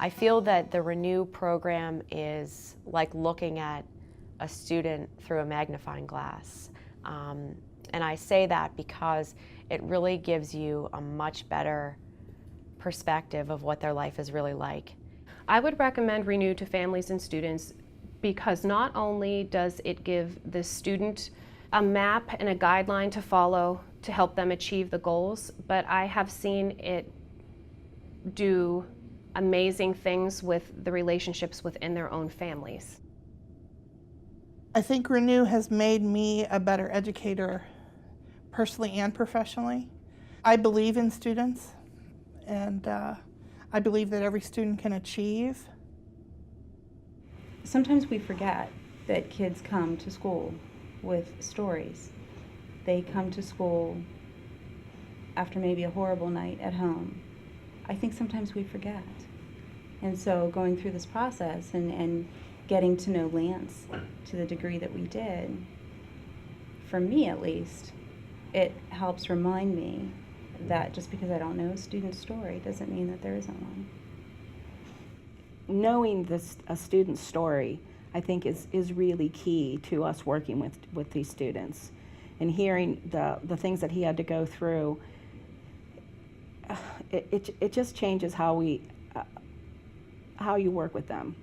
I feel that the Renew program is like looking at a student through a magnifying glass. And I say that because it really gives you a much better perspective of what their life is really like. I would recommend Renew to families and students because not only does it give the student a map and a guideline to follow to help them achieve the goals, but I have seen it do amazing things with the relationships within their own families. I think Renew has made me a better educator personally and professionally. I believe in students, and I believe that every student can achieve. Sometimes we forget that kids come to school with stories. They come to school after maybe a horrible night at home. I think sometimes we forget. And so going through this process and getting to know Lance to the degree that we did, for me at least, it helps remind me that just because I don't know a student's story doesn't mean that there isn't one. Knowing a student's story, I think, is really key to us working with these students. And hearing the things that he had to go through, it just changes how you work with them.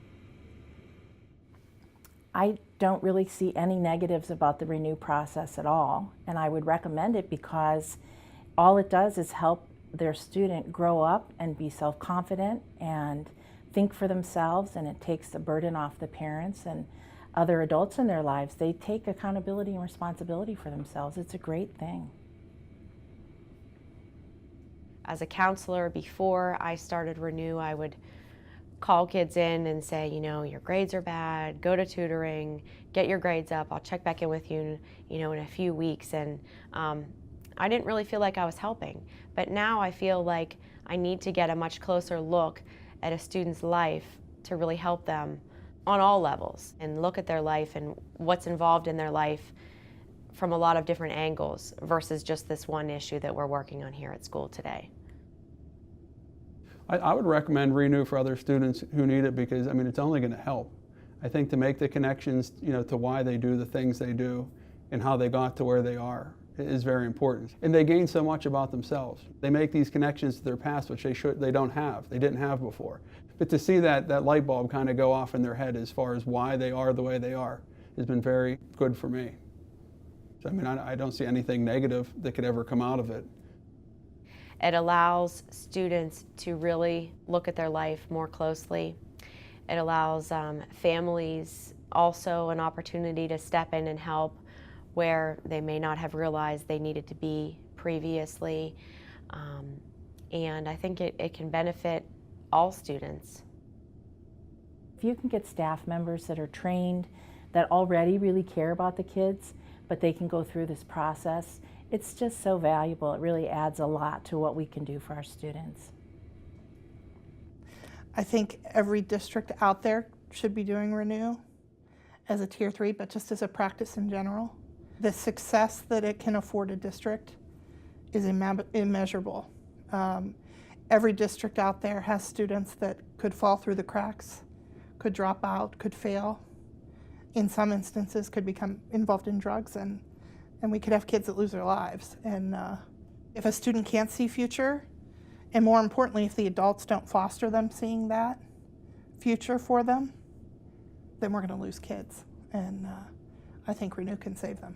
I don't really see any negatives about the Renew process at all, and I would recommend it because all it does is help their student grow up and be self-confident and think for themselves, and it takes the burden off the parents and other adults in their lives. They take accountability and responsibility for themselves. It's a great thing. As a counselor, before I started Renew, I would call kids in and say, you know, your grades are bad, go to tutoring, get your grades up, I'll check back in with you, in a few weeks. And I didn't really feel like I was helping. But now I feel like I need to get a much closer look at a student's life to really help them on all levels and look at their life and what's involved in their life from a lot of different angles versus just this one issue that we're working on here at school today. I would recommend Renew for other students who need it because, it's only going to help. I think to make the connections, to why they do the things they do and how they got to where they are is very important. And they gain so much about themselves. They make these connections to their past, which they didn't have before. But to see that light bulb kind of go off in their head as far as why they are the way they are has been very good for me. So, I don't see anything negative that could ever come out of it. It allows students to really look at their life more closely. It allows families also an opportunity to step in and help where they may not have realized they needed to be previously. And I think it can benefit all students. If you can get staff members that are trained, that already really care about the kids, but they can go through this process, it's just so valuable. It really adds a lot to what we can do for our students. I think every district out there should be doing Renew as a Tier 3, but just as a practice in general. The success that it can afford a district is immeasurable. Every district out there has students that could fall through the cracks, could drop out, could fail. In some instances could become involved in drugs, and we could have kids that lose their lives. And if a student can't see future, and more importantly, if the adults don't foster them seeing that future for them, then we're going to lose kids. And I think Renew can save them.